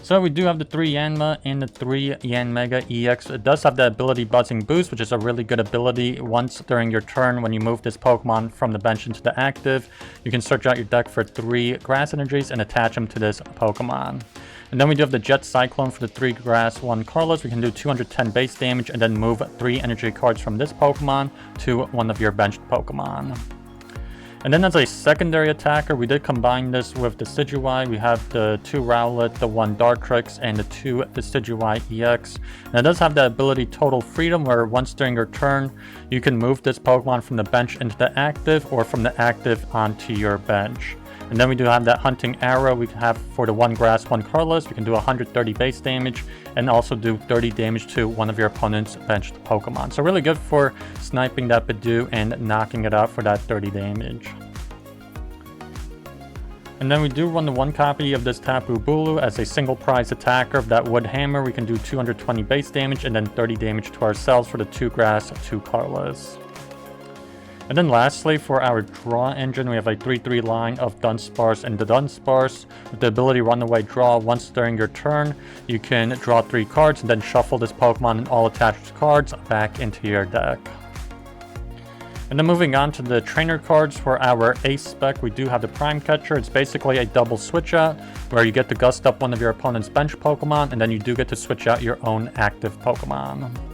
So we do have the 3 Yanma and the 3 Yanmega EX. It does have the ability Buzzing Boost, which is a really good ability. Once during your turn, when you move this Pokemon from the bench into the active, you can search out your deck for 3 grass energies and attach them to this Pokemon. And then we do have the Jet Cyclone for the 3 grass, 1 colorless. We can do 210 base damage and then move 3 energy cards from this Pokemon to one of your benched Pokemon. And then as a secondary attacker, we did combine this with the Decidueye. We have the 2 Rowlet, the 1 Dartrix, and the 2 Decidueye EX. And it does have the ability Total Freedom, where once during your turn, you can move this Pokemon from the bench into the active or from the active onto your bench. And then we do have that Hunting Arrow we have for the 1 grass, 1 colorless. We can do 130 base damage and also do 30 damage to one of your opponent's benched Pokemon. So really good for sniping that Bidoof and knocking it out for that 30 damage. And then we do run the 1 copy of this Tapu Bulu as a single prize attacker of that Wood Hammer. We can do 220 base damage and then 30 damage to ourselves for the 2 grass, 2 colorless. And then lastly, for our draw engine, we have a 3-3 line of Dunsparce and the Dunsparce. With the ability Runaway Draw, once during your turn, you can draw 3 cards and then shuffle this Pokemon and all attached cards back into your deck. And then moving on to the trainer cards for our Ace spec, we do have the Prime Catcher. It's basically a double switch out where you get to gust up one of your opponent's bench Pokemon and then you do get to switch out your own active Pokemon.